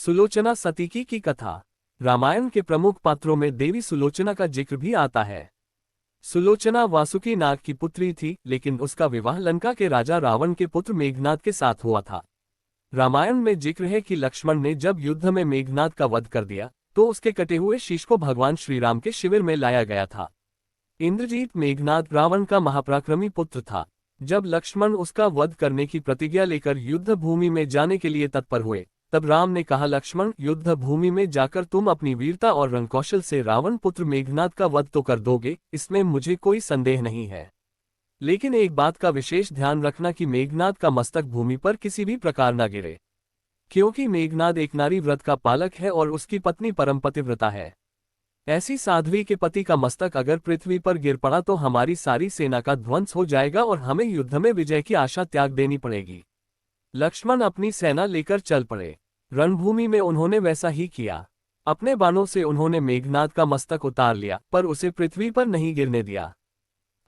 सुलोचना सतीकी की कथा। रामायण के प्रमुख पात्रों में देवी सुलोचना का जिक्र भी आता है। सुलोचना वासुकी नाग की पुत्री थी, लेकिन उसका विवाह लंका के राजा रावण के पुत्र मेघनाद के साथ हुआ था। रामायण में जिक्र है कि लक्ष्मण ने जब युद्ध में मेघनाद का वध कर दिया, तो उसके कटे हुए शीश को भगवान श्रीराम के शिविर में लाया गया था। इंद्रजीत मेघनाद रावण का महापराक्रमी पुत्र था। जब लक्ष्मण उसका वध करने की प्रतिज्ञा लेकर युद्ध भूमि में जाने के लिए तत्पर हुए, तब राम ने कहा, लक्ष्मण, युद्ध भूमि में जाकर तुम अपनी वीरता और रणकौशल से रावण पुत्र मेघनाद का वध तो कर दोगे, इसमें मुझे कोई संदेह नहीं है। लेकिन एक बात का विशेष ध्यान रखना कि मेघनाद का मस्तक भूमि पर किसी भी प्रकार न गिरे, क्योंकि मेघनाद एक नारी व्रत का पालक है और उसकी पत्नी परम पतिव्रता है। ऐसी साध्वी के पति का मस्तक अगर पृथ्वी पर गिर पड़ा तो हमारी सारी सेना का ध्वंस हो जाएगा और हमें युद्ध में विजय की आशा त्याग देनी पड़ेगी। लक्ष्मण अपनी सेना लेकर चल पड़े। रणभूमि में उन्होंने वैसा ही किया। अपने बाणों से उन्होंने मेघनाद का मस्तक उतार लिया, पर उसे पृथ्वी पर नहीं गिरने दिया।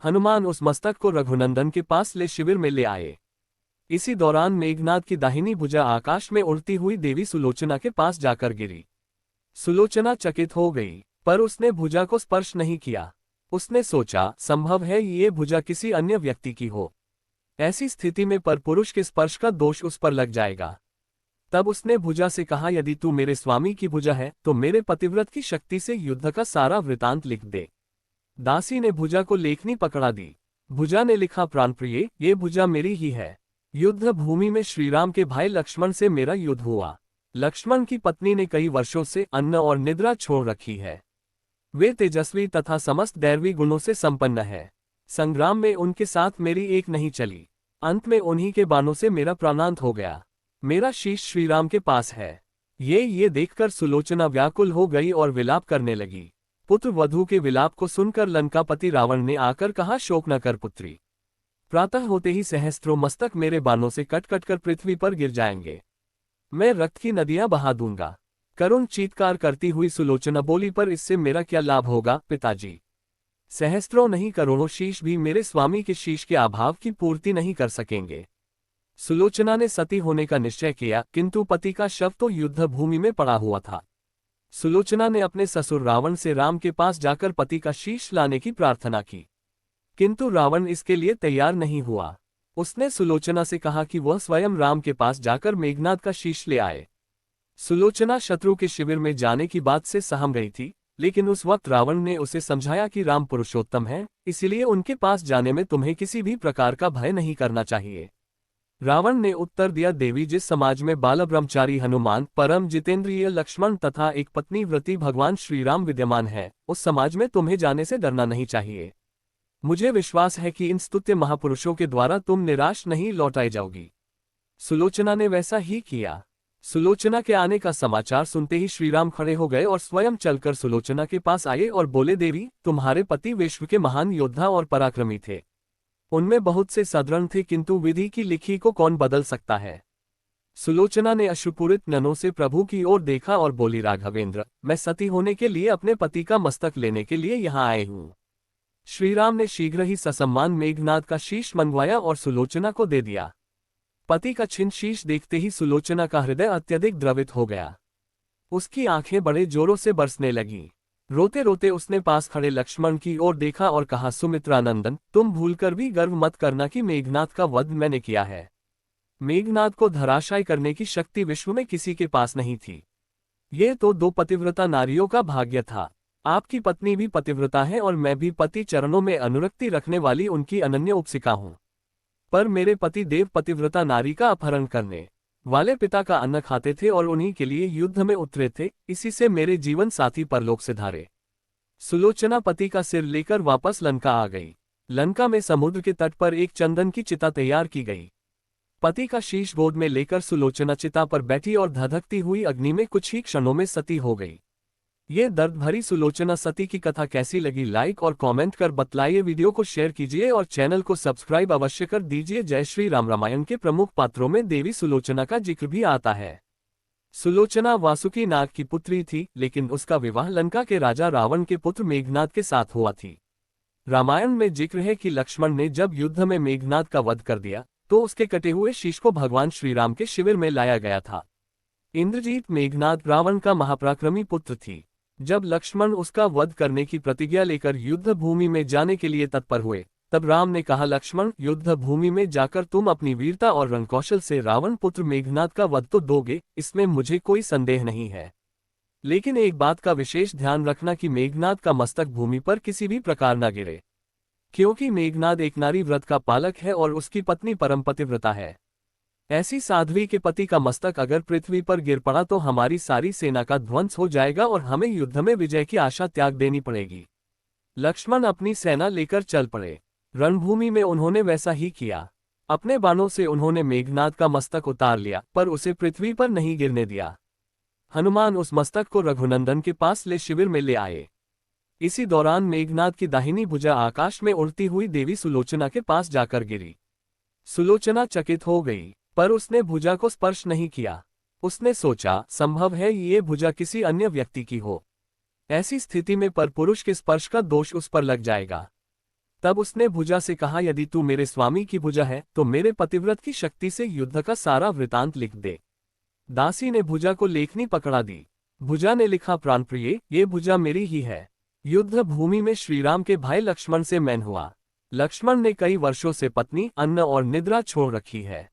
हनुमान उस मस्तक को रघुनंदन के पास ले शिविर में ले आए। इसी दौरान मेघनाद की दाहिनी भुजा आकाश में उड़ती हुई देवी सुलोचना के पास जाकर गिरी। सुलोचना चकित हो गई, पर उसने भुजा को स्पर्श नहीं किया। उसने सोचा, संभव है ये भुजा किसी अन्य व्यक्ति की हो। ऐसी स्थिति में परपुरुष के स्पर्श का दोष उस पर लग जाएगा। तब उसने भुजा से कहा, यदि तू मेरे स्वामी की भुजा है तो मेरे पतिव्रत की शक्ति से युद्ध का सारा वृतांत लिख दे। दासी ने भुजा को लेखनी पकड़ा दी। भुजा ने लिखा, प्राणप्रिय, ये भुजा मेरी ही है। युद्ध भूमि में श्रीराम के भाई लक्ष्मण से मेरा युद्ध हुआ। लक्ष्मण की पत्नी ने कई वर्षों से अन्न और निद्रा छोड़ रखी है। वे तेजस्वी तथा समस्त दैवी गुणों से संपन्न है। संग्राम में उनके साथ मेरी एक नहीं चली। अंत में उन्हीं के बाणों से मेरा प्राणांत हो गया। मेरा शीश श्रीराम के पास है। ये देखकर सुलोचना व्याकुल हो गई और विलाप करने लगी। पुत्र वधू के विलाप को सुनकर लंकापति रावण ने आकर कहा, शोक न कर पुत्री। प्रातः होते ही सहस्त्रों मस्तक मेरे बाणों से कट कट कर पृथ्वी पर गिर जाएंगे। मैं रक्त की नदियां बहा दूंगा। करुण चीत्कार करती हुई सुलोचना बोली, पर इससे मेरा क्या लाभ होगा पिताजी। सहस्त्रों नहीं करोड़ों शीश भी मेरे स्वामी के शीश के अभाव की पूर्ति नहीं कर सकेंगे। सुलोचना ने सती होने का निश्चय किया, किंतु पति का शव तो युद्ध भूमि में पड़ा हुआ था। सुलोचना ने अपने ससुर रावण से राम के पास जाकर पति का शीश लाने की प्रार्थना की, किंतु रावण इसके लिए तैयार नहीं हुआ। उसने सुलोचना से कहा कि वह स्वयं राम के पास जाकर मेघनाद का शीश ले आए। सुलोचना शत्रु के शिविर में जाने की बात से सहम गई थी, लेकिन उस वक्त रावण ने उसे समझाया कि राम पुरुषोत्तम है, इसलिए उनके पास जाने में तुम्हें किसी भी प्रकार का भय नहीं करना चाहिए। रावण ने उत्तर दिया, देवी, जिस समाज में बाल ब्रह्मचारी हनुमान, परम जितेंद्रिय लक्ष्मण तथा एक पत्नी व्रती भगवान श्रीराम विद्यमान है, उस समाज में तुम्हें जाने से डरना नहीं चाहिए। मुझे विश्वास है कि इन स्तुत्य महापुरुषों के द्वारा तुम निराश नहीं लौटाई जाओगी। सुलोचना ने वैसा ही किया। सुलोचना के आने का समाचार सुनते ही श्रीराम खड़े हो गए और स्वयं चलकर सुलोचना के पास आए और बोले, देवी, तुम्हारे पति विश्व के महान योद्धा और पराक्रमी थे। उनमें बहुत से सद्गुण थे, किंतु विधि की लिखी को कौन बदल सकता है। सुलोचना ने अश्रुपूरित नयनों से प्रभु की ओर देखा और बोली, राघवेंद्र, मैं सती होने के लिए अपने पति का मस्तक लेने के लिए यहाँ आए हूँ। श्रीराम ने शीघ्र ही ससम्मान मेघनाद का शीश मंगवाया और सुलोचना को दे दिया। पति का छिन्न शीश देखते ही सुलोचना का हृदय अत्यधिक द्रवित हो गया। उसकी आंखें बड़े जोरों से बरसने लगीं। रोते रोते उसने पास खड़े लक्ष्मण की ओर देखा और कहा, सुमित्रानंदन, तुम भूलकर भी गर्व मत करना कि मेघनाद का वध मैंने किया है। मेघनाद को धराशायी करने की शक्ति विश्व में किसी के पास नहीं थी। ये तो दो पतिव्रता नारियों का भाग्य था। आपकी पत्नी भी पतिव्रता है और मैं भी पति चरणों में अनुरक्ति रखने वाली उनकी अनन्य उपसिका हूँ। पर मेरे पति देव पतिव्रता नारी का अपहरण करने वाले पिता का अन्न खाते थे और उन्हीं के लिए युद्ध में उतरे थे, इसी से मेरे जीवन साथी परलोक से धारे। सुलोचना पति का सिर लेकर वापस लंका आ गई। लंका में समुद्र के तट पर एक चंदन की चिता तैयार की गई। पति का शीश गोद में लेकर सुलोचना चिता पर बैठी और धधकती हुई अग्नि में कुछ ही क्षणों में सती हो गई। ये दर्द भरी सुलोचना सती की कथा कैसी लगी, लाइक और कमेंट कर बतलाइए। वीडियो को शेयर कीजिए और चैनल को सब्सक्राइब अवश्य कर दीजिए। जय श्री राम। रामायण के प्रमुख पात्रों में देवी सुलोचना का जिक्र भी आता है। सुलोचना वासुकी नाग की पुत्री थी, लेकिन उसका विवाह लंका के राजा रावण के पुत्र मेघनाद के साथ हुआ थी। रामायण में जिक्र है कि लक्ष्मण ने जब युद्ध में मेघनाद का वध कर दिया, तो उसके कटे हुए शीश को भगवान श्रीराम के शिविर में लाया गया था। इंद्रजीत मेघनाद रावण का महापराक्रमी पुत्र थी। जब लक्ष्मण उसका वध करने की प्रतिज्ञा लेकर युद्ध भूमि में जाने के लिए तत्पर हुए, तब राम ने कहा, लक्ष्मण, युद्ध भूमि में जाकर तुम अपनी वीरता और रणकौशल से रावण पुत्र मेघनाद का वध तो दोगे, इसमें मुझे कोई संदेह नहीं है। लेकिन एक बात का विशेष ध्यान रखना कि मेघनाद का मस्तक भूमि पर किसी भी प्रकार न गिरे, क्योंकि मेघनाद एक नारी व्रत का पालक है और उसकी पत्नी परम पतिव्रता है। ऐसी साध्वी के पति का मस्तक अगर पृथ्वी पर गिर पड़ा तो हमारी सारी सेना का ध्वंस हो जाएगा और हमें युद्ध में विजय की आशा त्याग देनी पड़ेगी। लक्ष्मण अपनी सेना लेकर चल पड़े। रणभूमि में उन्होंने वैसा ही किया। अपने बाणों से उन्होंने मेघनाद का मस्तक उतार लिया, पर उसे पृथ्वी पर नहीं गिरने दिया। हनुमान उस मस्तक को रघुनंदन के पास ले शिविर में ले आए। इसी दौरान मेघनाद की दाहिनी भुजा आकाश में उड़ती हुई देवी सुलोचना के पास जाकर गिरी। सुलोचना चकित हो गई, पर उसने भुजा को स्पर्श नहीं किया। उसने सोचा, संभव है ये भुजा किसी अन्य व्यक्ति की हो। ऐसी स्थिति में परपुरुष के स्पर्श का दोष उस पर लग जाएगा। तब उसने भुजा से कहा, यदि तू मेरे स्वामी की भुजा है तो मेरे पतिव्रत की शक्ति से युद्ध का सारा वृतांत लिख दे। दासी ने भुजा को लेखनी पकड़ा दी। भुजा ने लिखा, प्राणप्रिय, ये भुजा मेरी ही है। युद्ध भूमि में श्रीराम के भाई लक्ष्मण से मैन हुआ। लक्ष्मण ने कई वर्षों से पत्नी, अन्न और निद्रा छोड़ रखी है।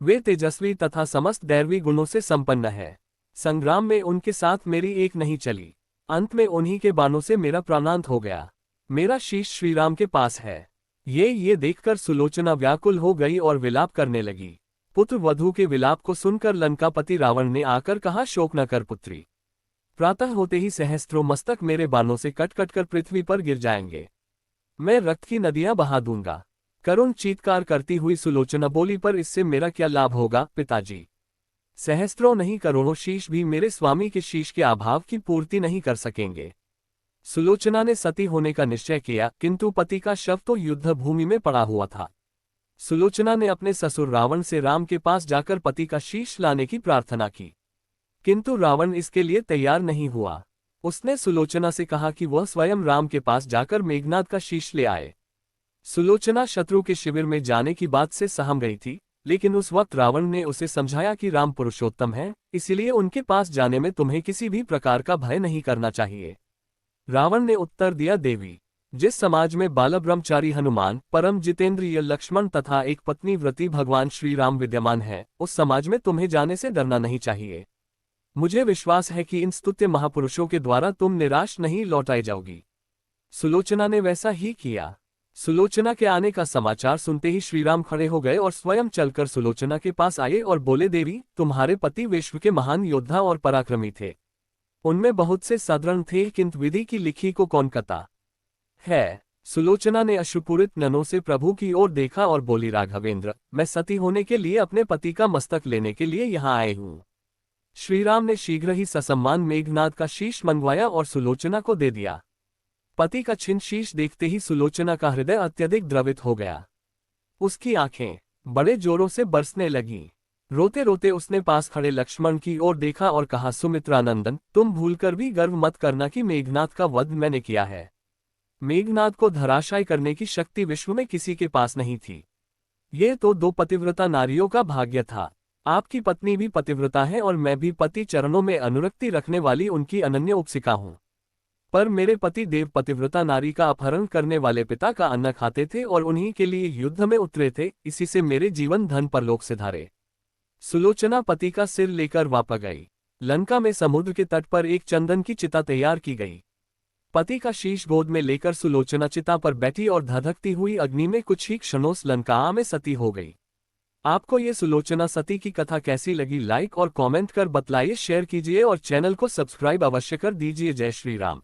वे तेजस्वी तथा समस्त दैवी गुणों से संपन्न है। संग्राम में उनके साथ मेरी एक नहीं चली। अंत में उन्हीं के बाणों से मेरा प्राणांत हो गया। मेरा शीश श्रीराम के पास है। ये देखकर सुलोचना व्याकुल हो गई और विलाप करने लगी। पुत्र वधू के विलाप को सुनकर लंकापति रावण ने आकर कहा, शोक न कर पुत्री। प्रातः होते ही सहस्त्रों मस्तक मेरे बाणों से कट कट कर पृथ्वी पर गिर जाएंगे। मैं रक्त की नदियां बहा दूंगा। करुण चीत्कार करती हुई सुलोचना बोली, पर इससे मेरा क्या लाभ होगा पिताजी? सहस्त्रों नहीं करोड़ों शीश भी मेरे स्वामी के शीश के अभाव की पूर्ति नहीं कर सकेंगे। सुलोचना ने सती होने का निश्चय किया, किंतु पति का शव तो युद्ध भूमि में पड़ा हुआ था। सुलोचना ने अपने ससुर रावण से राम के पास जाकर पति का शीश लाने की प्रार्थना की, किंतु रावण इसके लिए तैयार नहीं हुआ। उसने सुलोचना से कहा कि वह स्वयं राम के पास जाकर मेघनाद का शीश ले आए। सुलोचना शत्रु के शिविर में जाने की बात से सहम गई थी, लेकिन उस वक्त रावण ने उसे समझाया कि राम पुरुषोत्तम है, इसलिए उनके पास जाने में तुम्हें किसी भी प्रकार का भय नहीं करना चाहिए। रावण ने उत्तर दिया, देवी, जिस समाज में बाल ब्रह्मचारी हनुमान, परम जितेंद्रिय लक्ष्मण तथा एक पत्नी व्रती भगवान श्री राम विद्यमान है, उस समाज में तुम्हें जाने से डरना नहीं चाहिए। मुझे विश्वास है कि इन स्तुत्य महापुरुषों के द्वारा तुम निराश नहीं लौटाई जाओगी। सुलोचना ने वैसा ही किया। सुलोचना के आने का समाचार सुनते ही श्रीराम खड़े हो गए और स्वयं चलकर सुलोचना के पास आए और बोले, देवी, तुम्हारे पति विश्व के महान योद्धा और पराक्रमी थे। उनमें बहुत से सदृढ़ थे, किंतु विधि की लिखी को कौन कहता है। सुलोचना ने अश्रुपूरित नयनों से प्रभु की ओर देखा और बोली, राघवेंद्र, मैं सती होने के लिए अपने पति का मस्तक लेने के लिए यहाँ आए हूँ। श्रीराम ने शीघ्र ही ससम्मान मेघनाद का शीश मंगवाया और सुलोचना को दे दिया। पति का छिन्न शीश देखते ही सुलोचना का हृदय अत्यधिक द्रवित हो गया। उसकी आंखें बड़े जोरों से बरसने लगीं। रोते रोते उसने पास खड़े लक्ष्मण की ओर देखा और कहा, सुमित्रानंदन, तुम भूलकर भी गर्व मत करना कि मेघनाद का वध मैंने किया है। मेघनाद को धराशायी करने की शक्ति विश्व में किसी के पास नहीं थी। ये तो दो पतिव्रता नारियों का भाग्य था। आपकी पत्नी भी पतिव्रता है और मैं भी पति चरणों में अनुरक्ति रखने वाली उनकी अनन्य उपसिका हूँ। पर मेरे पति देव पतिव्रता नारी का अपहरण करने वाले पिता का अन्न खाते थे और उन्हीं के लिए युद्ध में उतरे थे, इसी से मेरे जीवन धन परलोक से धारे। सुलोचना पति का सिर लेकर वापस गई। लंका में समुद्र के तट पर एक चंदन की चिता तैयार की गई। पति का शीश गोद में लेकर सुलोचना चिता पर बैठी और धधकती हुई अग्नि में कुछ ही क्षणों लंका में सती हो गई। आपको ये सुलोचना सती की कथा कैसी लगी? लाइक और कमेंट कर बतलाइए, शेयर कीजिए और चैनल को सब्सक्राइब अवश्य कर दीजिए। जय श्री राम।